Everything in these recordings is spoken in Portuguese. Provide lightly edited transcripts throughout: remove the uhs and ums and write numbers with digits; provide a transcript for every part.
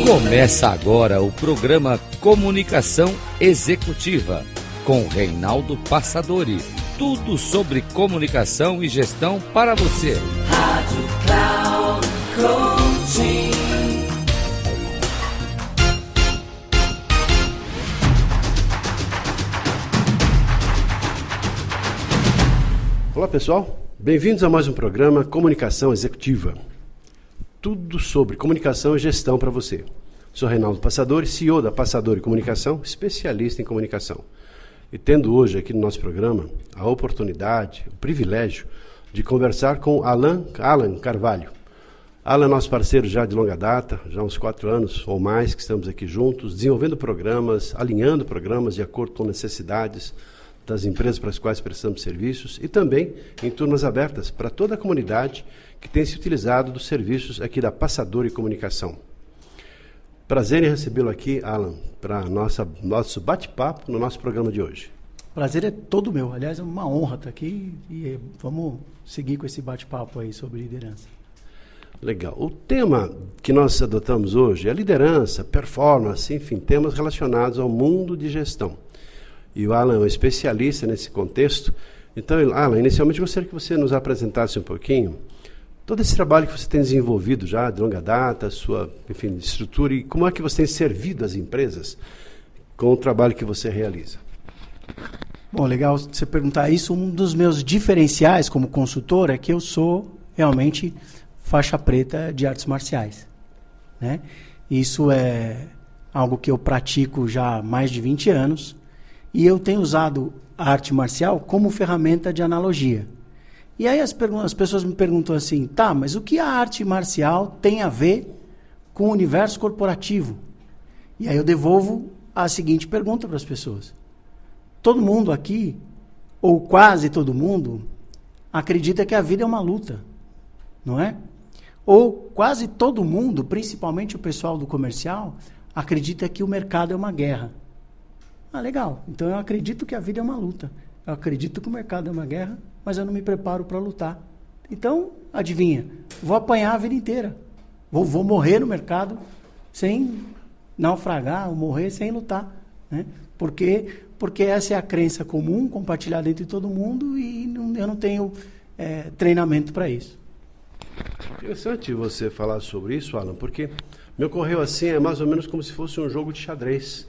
Começa agora o programa Comunicação Executiva, com Reinaldo Passadori. Tudo sobre comunicação e gestão para você. Rádio Cloud Coaching. Olá pessoal, bem-vindos a mais um programa Comunicação Executiva. Tudo sobre comunicação e gestão para você. Sou Reinaldo Passadori, CEO da Passadori Comunicação, especialista em comunicação. E tendo hoje aqui no nosso programa a oportunidade, o privilégio de conversar com Alan Carvalho. Alan é nosso parceiro já de longa data, já há uns 4 anos ou mais que estamos aqui juntos, desenvolvendo programas, alinhando programas de acordo com necessidades das empresas para as quais prestamos serviços e também em turmas abertas para toda a comunidade que tem se utilizado dos serviços aqui da Passadori Comunicação. Prazer em recebê-lo aqui, Alan, para nosso bate-papo no nosso programa de hoje. Prazer é todo meu. Aliás, é uma honra estar aqui e vamos seguir com esse bate-papo aí sobre liderança. Legal. O tema que nós adotamos hoje é liderança, performance, enfim, temas relacionados ao mundo de gestão. E o Alan é um especialista nesse contexto. Então, Alan, inicialmente gostaria que você nos apresentasse um pouquinho todo esse trabalho que você tem desenvolvido já de longa data, sua, enfim, estrutura e como é que você tem servido as empresas com o trabalho que você realiza. Bom, legal você perguntar isso. Um dos meus diferenciais como consultor é que eu sou realmente faixa preta de artes marciais, né? Isso é algo que eu pratico já há mais de 20 anos e eu tenho usado a arte marcial como ferramenta de analogia. E aí as pessoas me perguntam assim, tá, mas o que a arte marcial tem a ver com o universo corporativo? E aí eu devolvo a seguinte pergunta para as pessoas. Todo mundo aqui, ou quase todo mundo, acredita que a vida é uma luta, não é? Ou quase todo mundo, principalmente o pessoal do comercial, acredita que o mercado é uma guerra. Ah, legal. Então eu acredito que a vida é uma luta. Eu acredito que o mercado é uma guerra, mas eu não me preparo para lutar. Então, adivinha, vou apanhar a vida inteira. Vou morrer no mercado sem naufragar, ou morrer sem lutar, né? Porque essa é a crença comum, compartilhada entre todo mundo, e eu não tenho treinamento para isso. Interessante você falar sobre isso, Alan, porque me ocorreu assim, é mais ou menos como se fosse um jogo de xadrez.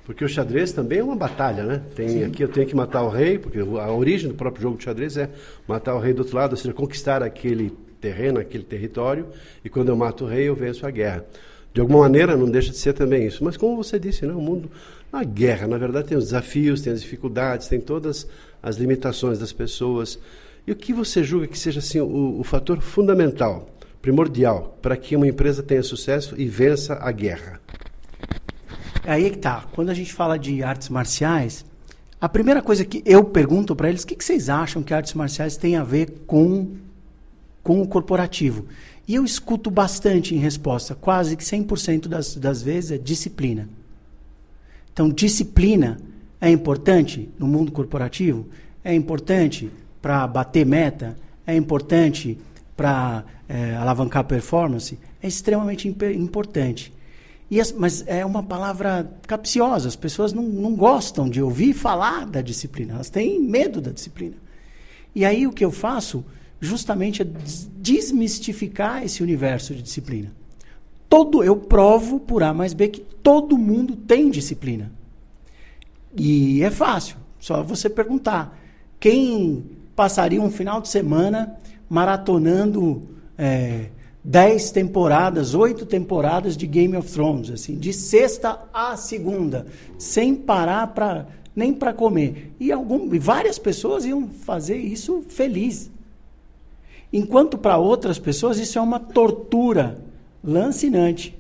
Porque o xadrez também é uma batalha, né? Aqui eu tenho que matar o rei, porque a origem do próprio jogo de xadrez é matar o rei do outro lado, ou seja, conquistar aquele terreno, aquele território, e quando eu mato o rei, eu venço a guerra. De alguma maneira, não deixa de ser também isso. Mas como você disse, né? O mundo, a guerra, na verdade, tem os desafios, tem as dificuldades, tem todas as limitações das pessoas. E o que você julga que seja assim, o fator fundamental, primordial, para que uma empresa tenha sucesso e vença a guerra? Aí é que tá. Quando a gente fala de artes marciais, a primeira coisa que eu pergunto para eles, o que vocês acham que artes marciais têm a ver com o corporativo? E eu escuto bastante em resposta, quase que 100% das vezes é disciplina. Então, disciplina é importante no mundo corporativo? É importante para bater meta? É importante para alavancar performance? É extremamente importante. Mas é uma palavra capciosa, as pessoas não gostam de ouvir falar da disciplina, elas têm medo da disciplina. E aí o que eu faço justamente é desmistificar esse universo de disciplina. Eu provo por A mais B que todo mundo tem disciplina. E é fácil, só você perguntar. Quem passaria um final de semana maratonando 10 temporadas, 8 temporadas de Game of Thrones, assim, de sexta a segunda, sem parar nem para comer. E várias pessoas iam fazer isso feliz. Enquanto para outras pessoas isso é uma tortura lancinante.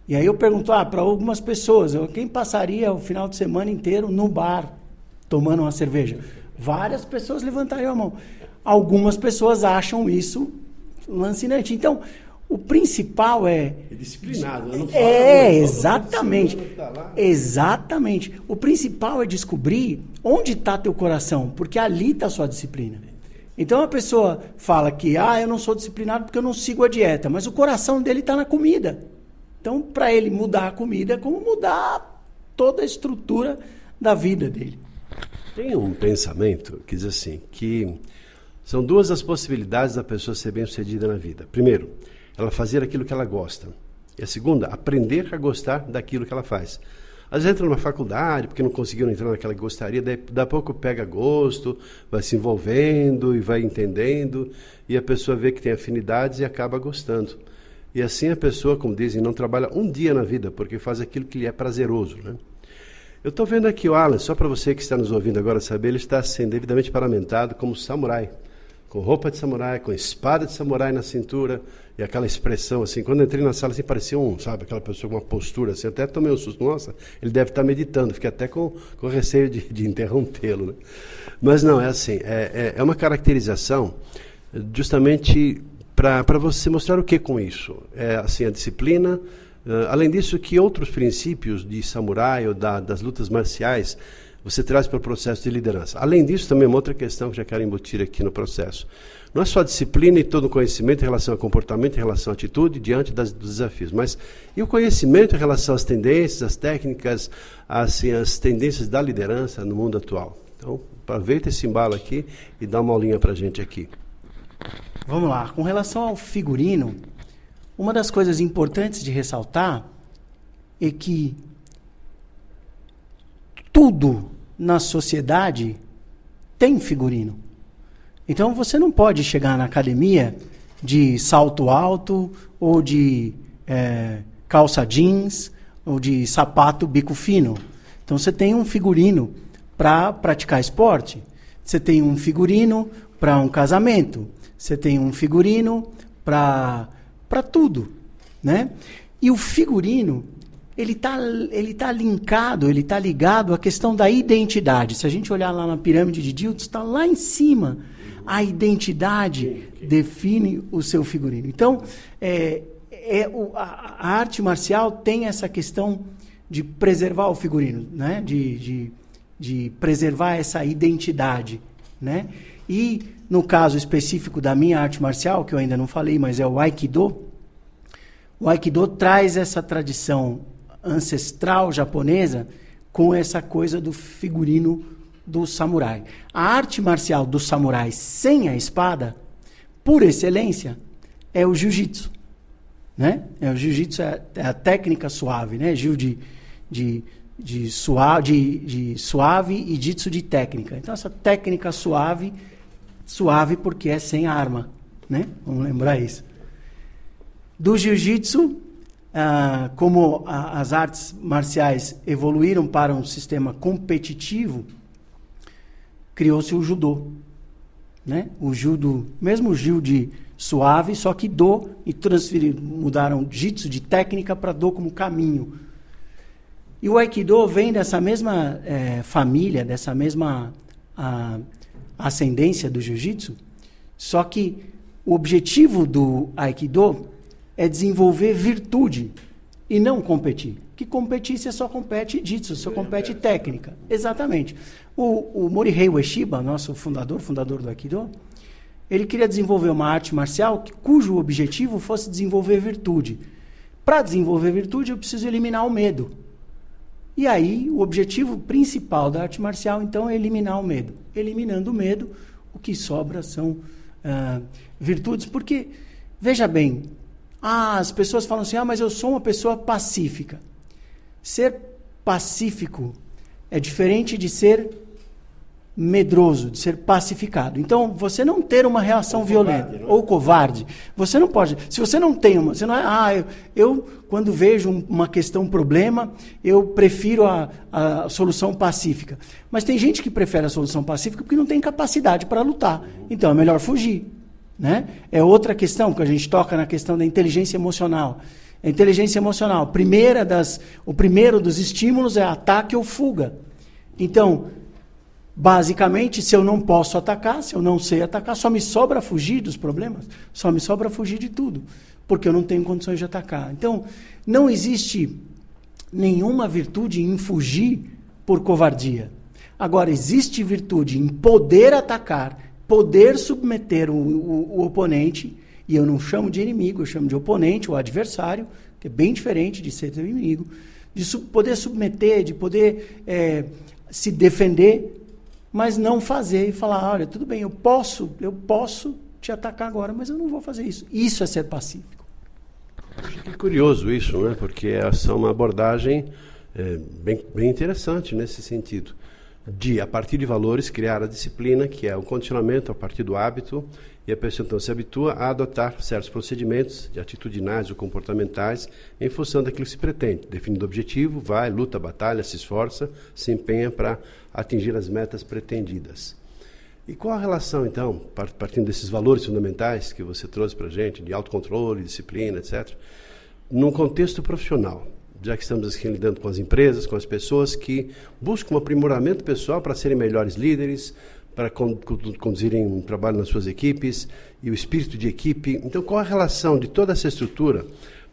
E aí eu pergunto, para algumas pessoas, quem passaria o final de semana inteiro no bar, tomando uma cerveja? Várias pessoas levantariam a mão. Algumas pessoas acham isso lancinante. Então, o principal é disciplinado, não fala exatamente. Exatamente. O principal é descobrir onde está teu coração, porque ali está a sua disciplina. Então a pessoa fala que eu não sou disciplinado porque eu não sigo a dieta, mas o coração dele está na comida. Então, para ele mudar a comida é como mudar toda a estrutura da vida dele. Tem um pensamento que diz assim, que são duas as possibilidades da pessoa ser bem-sucedida na vida. Primeiro, ela fazer aquilo que ela gosta. E a segunda, aprender a gostar daquilo que ela faz. Às vezes entra numa faculdade, porque não conseguiram entrar naquela que gostaria, daí a pouco pega gosto, vai se envolvendo e vai entendendo, e a pessoa vê que tem afinidades e acaba gostando. E assim a pessoa, como dizem, não trabalha um dia na vida, porque faz aquilo que lhe é prazeroso, né? Eu estou vendo aqui o Alan, só para você que está nos ouvindo agora saber, ele está sendo devidamente paramentado como samurai, com roupa de samurai, com espada de samurai na cintura, e aquela expressão assim, quando eu entrei na sala assim, parecia sabe, aquela pessoa com uma postura assim, até tomei um susto, nossa, ele deve estar meditando, fiquei até com receio de interrompê-lo, né? Mas não, é assim, é uma caracterização justamente para você mostrar o que com isso, é assim, a disciplina. Além disso, que outros princípios de samurai ou das lutas marciais você traz para o processo de liderança. Além disso, também uma outra questão que já quero embutir aqui no processo. Não é só a disciplina e todo o conhecimento em relação ao comportamento, em relação à atitude, diante dos desafios, mas e o conhecimento em relação às tendências, às técnicas, assim, as tendências da liderança no mundo atual. Então, aproveita esse embalo aqui e dá uma aulinha para a gente aqui. Vamos lá. Com relação ao figurino, uma das coisas importantes de ressaltar é que tudo na sociedade tem figurino. Então você não pode chegar na academia de salto alto ou de calça jeans ou de sapato bico fino. Então você tem um figurino para praticar esporte, você tem um figurino para um casamento, você tem um figurino para tudo, né? E o figurino, ele tá linkado, ele tá ligado à questão da identidade. Se a gente olhar lá na pirâmide de Diltz, está lá em cima. A identidade define o seu figurino. Então, a arte marcial tem essa questão de preservar o figurino, né? De preservar essa identidade, né? E no caso específico da minha arte marcial, que eu ainda não falei, mas é o Aikido. O Aikido traz essa tradição ancestral japonesa com essa coisa do figurino do samurai. A arte marcial do samurai sem a espada, por excelência, é o jiu-jitsu, né? O jiu-jitsu é a técnica suave, né? Jiu de suave e jitsu de técnica. Então essa técnica suave porque é sem arma, né? Vamos lembrar isso. Do jiu-jitsu, como as artes marciais evoluíram para um sistema competitivo, criou-se o judô, né? O judo, mesmo o jiu de suave, só que do e mudaram jitsu de técnica para do como caminho. E o Aikido vem dessa mesma família, dessa mesma ascendência do jiu-jitsu, só que o objetivo do Aikido é desenvolver virtude e não competir. Que competir, você só compete jitsu, só compete técnica. Exatamente. O Morihei Ueshiba, nosso fundador do Aikido, ele queria desenvolver uma arte marcial cujo objetivo fosse desenvolver virtude. Para desenvolver virtude, eu preciso eliminar o medo. E aí, o objetivo principal da arte marcial, então, é eliminar o medo. Eliminando o medo, o que sobra são virtudes. Porque, veja bem, as pessoas falam assim, mas eu sou uma pessoa pacífica. Ser pacífico é diferente de ser medroso, de ser pacificado. Então, você não ter uma reação violenta ou covarde, você não pode. Se você não tem uma, você não é, eu quando vejo uma questão, um problema, eu prefiro a solução pacífica. Mas tem gente que prefere a solução pacífica porque não tem capacidade para lutar. Então, é melhor fugir, né? É outra questão que a gente toca na questão da inteligência emocional. A inteligência emocional, o primeiro dos estímulos é ataque ou fuga. Então, basicamente, se eu não posso atacar, se eu não sei atacar, só me sobra fugir dos problemas, só me sobra fugir de tudo, porque eu não tenho condições de atacar. Então, não existe nenhuma virtude em fugir por covardia. Agora, existe virtude em poder atacar, poder submeter o oponente, e eu não chamo de inimigo, eu chamo de oponente, o adversário, que é bem diferente de ser teu inimigo, de poder submeter, de poder se defender, mas não fazer e falar, olha, tudo bem, eu posso te atacar agora, mas eu não vou fazer isso. Isso é ser pacífico. Acho que é curioso isso, né? Porque essa é uma abordagem bem interessante nesse sentido. A partir de valores, criar a disciplina, que é o condicionamento a partir do hábito, e a pessoa então se habitua a adotar certos procedimentos atitudinais ou comportamentais em função daquilo que se pretende. Definindo o objetivo, vai, luta, batalha, se esforça, se empenha para atingir as metas pretendidas. E qual a relação, então, partindo desses valores fundamentais que você trouxe para a gente, de autocontrole, disciplina, etc., num contexto profissional? Já que estamos aqui lidando com as empresas, com as pessoas que buscam um aprimoramento pessoal para serem melhores líderes, para conduzirem um trabalho nas suas equipes e o espírito de equipe. Então, qual a relação de toda essa estrutura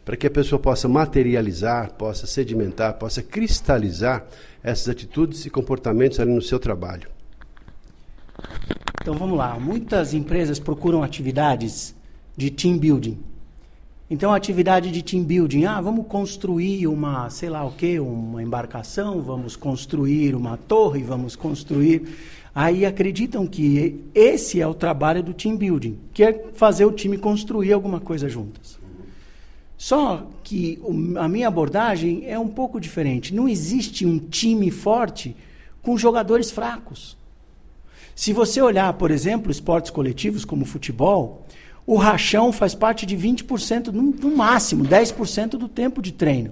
para que a pessoa possa materializar, possa sedimentar, possa cristalizar essas atitudes e comportamentos ali no seu trabalho? Então, vamos lá. Muitas empresas procuram atividades de team building. Então, a atividade de team building, vamos construir uma, sei lá o quê, uma embarcação, vamos construir uma torre, vamos construir... Aí acreditam que esse é o trabalho do team building, que é fazer o time construir alguma coisa juntas. Só que a minha abordagem é um pouco diferente. Não existe um time forte com jogadores fracos. Se você olhar, por exemplo, esportes coletivos como futebol... O rachão faz parte de 20%, no máximo, 10% do tempo de treino.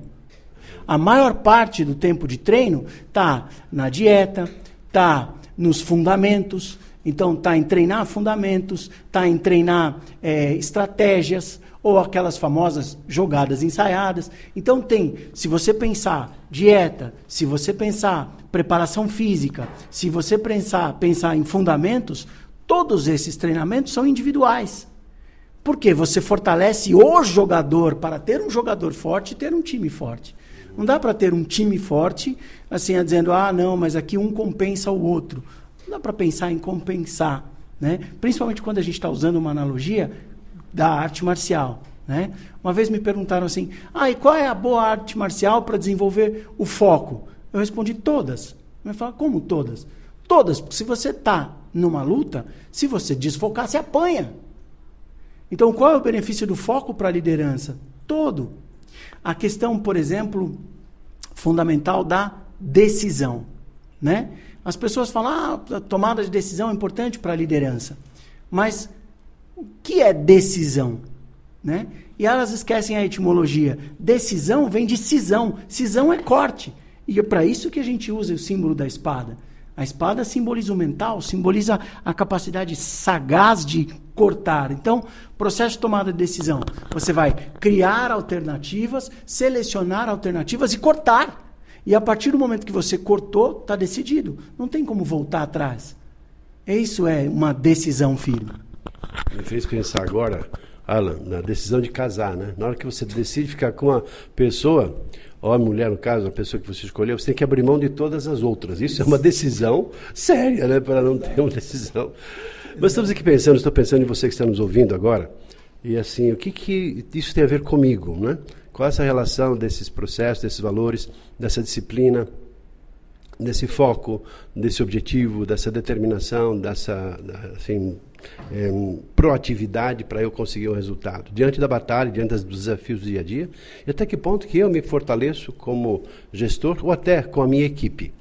A maior parte do tempo de treino está na dieta, está nos fundamentos, então está em treinar fundamentos, está em treinar estratégias, ou aquelas famosas jogadas ensaiadas. Então se você pensar dieta, se você pensar preparação física, se você pensar em fundamentos, todos esses treinamentos são individuais. Porque você fortalece o jogador para ter um jogador forte e ter um time forte. Não dá para ter um time forte, assim, dizendo, não, mas aqui um compensa o outro. Não dá para pensar em compensar, né? Principalmente quando a gente está usando uma analogia da arte marcial, né? Uma vez me perguntaram assim, e qual é a boa arte marcial para desenvolver o foco? Eu respondi, todas. Eu falo, como todas? Todas, porque se você está numa luta, se você desfocar, você apanha. Então, qual é o benefício do foco para a liderança? Todo. A questão, por exemplo, fundamental da decisão, né? As pessoas falam, a tomada de decisão é importante para a liderança. Mas o que é decisão? Né? E elas esquecem a etimologia. Decisão vem de cisão. Cisão é corte. E é para isso que a gente usa o símbolo da espada. A espada simboliza o mental, simboliza a capacidade sagaz de cortar. Então, processo de tomada de decisão. Você vai criar alternativas, selecionar alternativas e cortar. E a partir do momento que você cortou, está decidido. Não tem como voltar atrás. Isso é uma decisão firme. Me fez pensar agora, Alan, na decisão de casar, né? Na hora que você decide ficar com uma pessoa... homem, mulher, no caso, a pessoa que você escolheu, você tem que abrir mão de todas as outras. Isso é uma decisão séria, né? Para não ter uma decisão. Mas estamos aqui pensando, estou pensando em você que está nos ouvindo agora, e assim, o que isso tem a ver comigo, né? Qual é essa relação desses processos, desses valores, dessa disciplina, desse foco, desse objetivo, dessa determinação, dessa, assim, proatividade para eu conseguir o resultado, diante da batalha, diante dos desafios do dia a dia, e até que ponto que eu me fortaleço como gestor ou até com a minha equipe.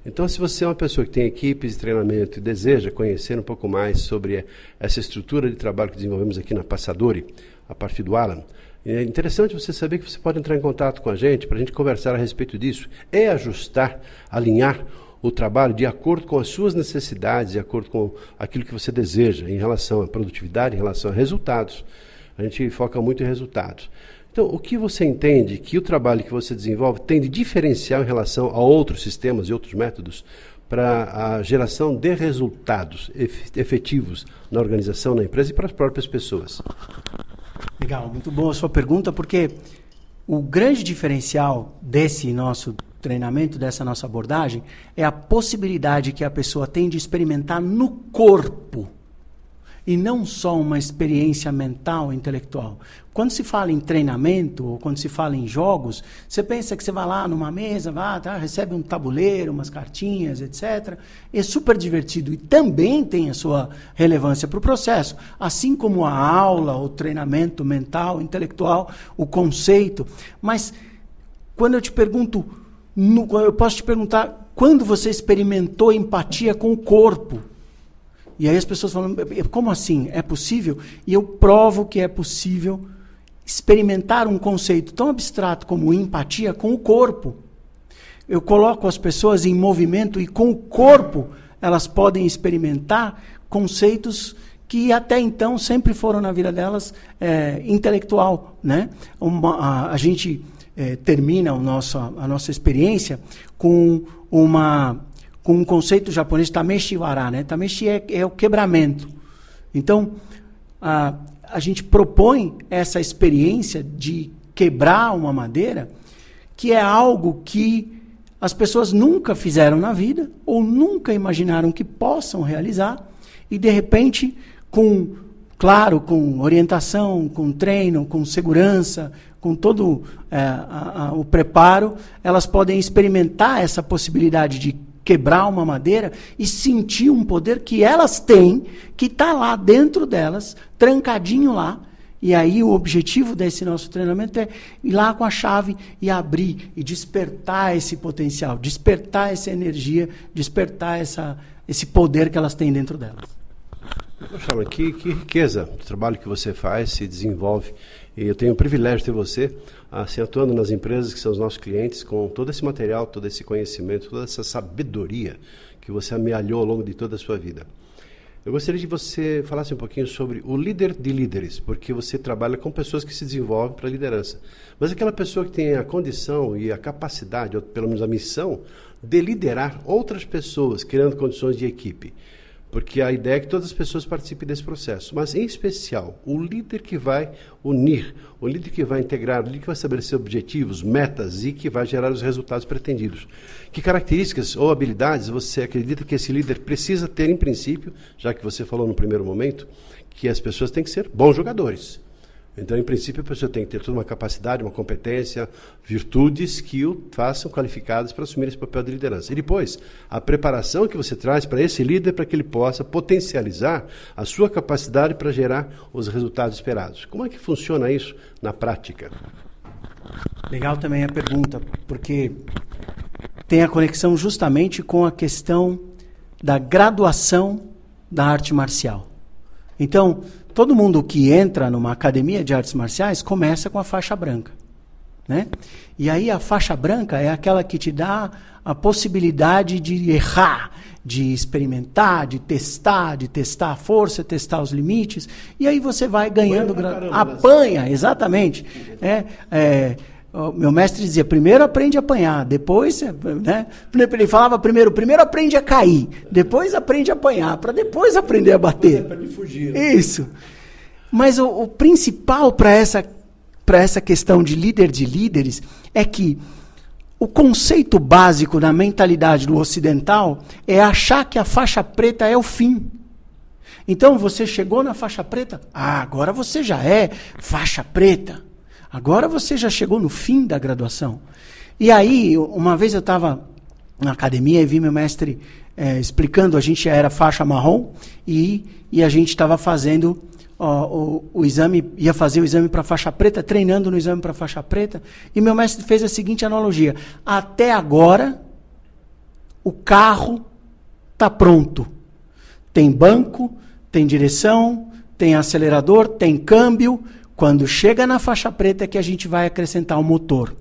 Então, se você é uma pessoa que tem equipes de treinamento e deseja conhecer um pouco mais sobre essa estrutura de trabalho que desenvolvemos aqui na Passadori, a partir do Alan, é interessante você saber que você pode entrar em contato com a gente para a gente conversar a respeito disso e ajustar, alinhar o trabalho de acordo com as suas necessidades, de acordo com aquilo que você deseja em relação à produtividade, em relação a resultados. A gente foca muito em resultados. Então, o que você entende que o trabalho que você desenvolve tem de diferencial em relação a outros sistemas e outros métodos para a geração de resultados efetivos na organização, na empresa e para as próprias pessoas? Legal, muito boa a sua pergunta, porque o grande diferencial desse nosso treinamento, dessa nossa abordagem, é a possibilidade que a pessoa tem de experimentar no corpo. e não só uma experiência mental, intelectual. Quando se fala em treinamento, ou quando se fala em jogos, você pensa que você vai lá numa mesa, recebe um tabuleiro, umas cartinhas, etc. É super divertido e também tem a sua relevância para o processo. Assim como a aula, o treinamento mental, intelectual, o conceito. Mas quando eu te pergunto, eu posso te perguntar, quando você experimentou empatia com o corpo? E aí as pessoas falam, como assim? É possível? E eu provo que é possível experimentar um conceito tão abstrato como empatia com o corpo. Eu coloco as pessoas em movimento e com o corpo elas podem experimentar conceitos que até então sempre foram na vida delas intelectual, né? A gente termina a nossa experiência com um conceito japonês, Tameshi-wara, né? Tameshi é o quebramento. Então, a gente propõe essa experiência de quebrar uma madeira, que é algo que as pessoas nunca fizeram na vida, ou nunca imaginaram que possam realizar, e de repente, com orientação, com treino, com segurança, com todo o preparo, elas podem experimentar essa possibilidade de quebrar uma madeira e sentir um poder que elas têm, que está lá dentro delas, trancadinho lá. E aí o objetivo desse nosso treinamento é ir lá com a chave e abrir e despertar esse potencial, despertar essa energia, despertar esse poder que elas têm dentro delas. Poxa, que riqueza do trabalho que você faz, se desenvolve. E eu tenho o privilégio de ter você assim, atuando nas empresas que são os nossos clientes, com todo esse material, todo esse conhecimento, toda essa sabedoria que você amealhou ao longo de toda a sua vida. Eu gostaria de você falasse um pouquinho sobre o líder de líderes, porque você trabalha com pessoas que se desenvolvem para a liderança. Mas aquela pessoa que tem a condição e a capacidade, ou pelo menos a missão, de liderar outras pessoas, criando condições de equipe. Porque a ideia é que todas as pessoas participem desse processo. Mas, em especial, o líder que vai unir, o líder que vai integrar, o líder que vai estabelecer objetivos, metas e que vai gerar os resultados pretendidos. Que características ou habilidades você acredita que esse líder precisa ter, em princípio, já que você falou no primeiro momento, que as pessoas têm que ser bons jogadores. Então, em princípio, a pessoa tem que ter toda uma capacidade, uma competência, virtudes que o façam qualificadas para assumir esse papel de liderança. E depois, a preparação que você traz para esse líder para que ele possa potencializar a sua capacidade para gerar os resultados esperados. Como é que funciona isso na prática? Legal também a pergunta, porque tem a conexão justamente com a questão da graduação da arte marcial. Então, todo mundo que entra numa academia de artes marciais começa com a faixa branca, né? E aí a faixa branca é aquela que te dá a possibilidade de errar, de experimentar, de testar a força, testar os limites, e aí você vai ganhando... Apanha, exatamente. Meu mestre dizia, primeiro aprende a apanhar, depois, né? Ele falava primeiro aprende a cair, depois aprende a apanhar, para depois aprender a bater. Para fugir. Né? Isso. Mas o principal para essa questão de líder de líderes é que o conceito básico da mentalidade do ocidental é achar que a faixa preta é o fim. Então você chegou na faixa preta, agora você já é faixa preta. Agora você já chegou no fim da graduação. E aí, uma vez eu estava na academia e vi meu mestre explicando, a gente era faixa marrom e a gente estava fazendo o exame, ia fazer o exame para faixa preta, treinando no exame para faixa preta, e meu mestre fez a seguinte analogia: até agora, o carro está pronto. Tem banco, tem direção, tem acelerador, tem câmbio. Quando chega na faixa preta é que a gente vai acrescentar o motor.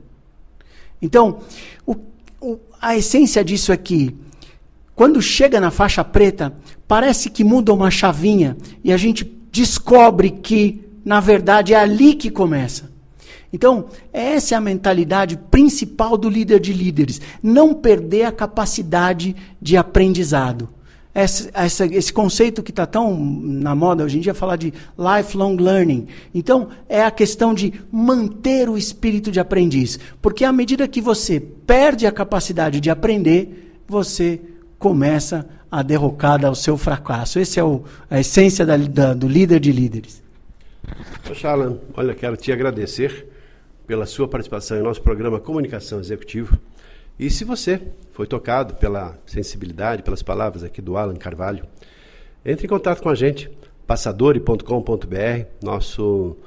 Então, a essência disso é que, quando chega na faixa preta, parece que muda uma chavinha e a gente descobre que, na verdade, é ali que começa. Então, essa é a mentalidade principal do líder de líderes. Não perder a capacidade de aprendizado. Esse conceito que está tão na moda hoje em dia, falar de lifelong learning. Então, é a questão de manter o espírito de aprendiz. Porque à medida que você perde a capacidade de aprender, você começa a derrocada ao seu fracasso. Esse é a essência do líder de líderes. Poxa, Alan, olha, quero te agradecer pela sua participação em nosso programa Comunicação Executiva. E se você foi tocado pela sensibilidade, pelas palavras aqui do Alan Carvalho, entre em contato com a gente, passadori.com.br, nosso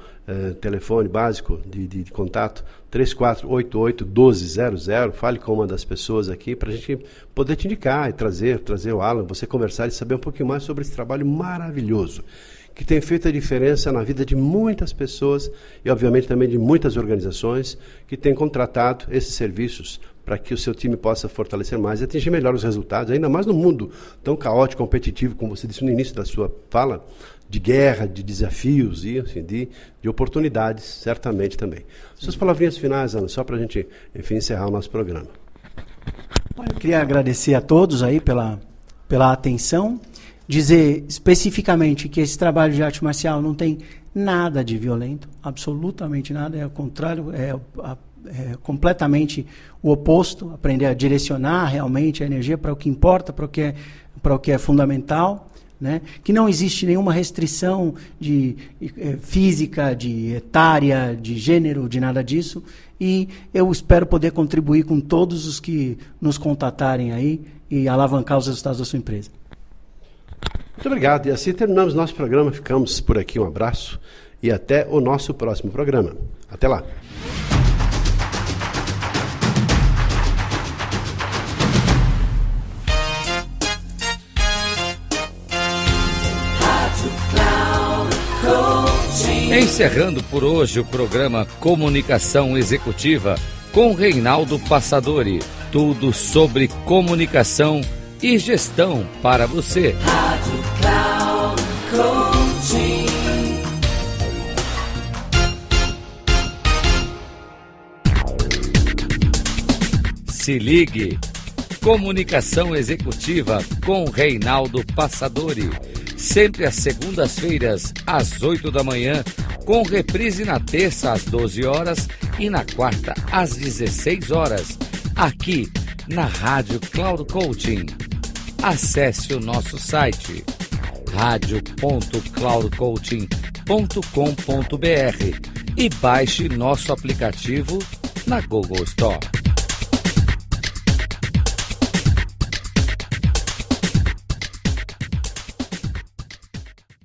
telefone básico de contato, 3488-1200. Fale com uma das pessoas aqui para a gente poder te indicar e trazer o Alan, você conversar e saber um pouquinho mais sobre esse trabalho maravilhoso que tem feito a diferença na vida de muitas pessoas e, obviamente, também de muitas organizações que têm contratado esses serviços para que o seu time possa fortalecer mais e atingir melhor os resultados, ainda mais no mundo tão caótico, competitivo, como você disse no início da sua fala, de guerra, de desafios e assim, de oportunidades, certamente também. Suas palavrinhas finais, Ana, só para a gente, enfim, encerrar o nosso programa. Eu queria agradecer a todos aí pela atenção, dizer especificamente que esse trabalho de arte marcial não tem nada de violento, absolutamente nada, é ao contrário, é completamente o oposto, aprender a direcionar realmente a energia para o que importa, para o que é fundamental, né? Que não existe nenhuma restrição de física, de etária, de gênero, de nada disso, e eu espero poder contribuir com todos os que nos contatarem aí e alavancar os resultados da sua empresa. Muito obrigado, e assim terminamos nosso programa, ficamos por aqui, um abraço e até o nosso próximo programa. Até lá! Encerrando por hoje o programa Comunicação Executiva com Reinaldo Passadori. Tudo sobre comunicação e gestão para você. Rádio Cloud Coaching. Se ligue. Comunicação Executiva com Reinaldo Passadori. Sempre às segundas-feiras, às 8 da manhã, com reprise na terça às 12 horas e na quarta às 16 horas, aqui na Rádio Cloud Coaching. Acesse o nosso site radio.cloudcoaching.com.br e baixe nosso aplicativo na Google Store.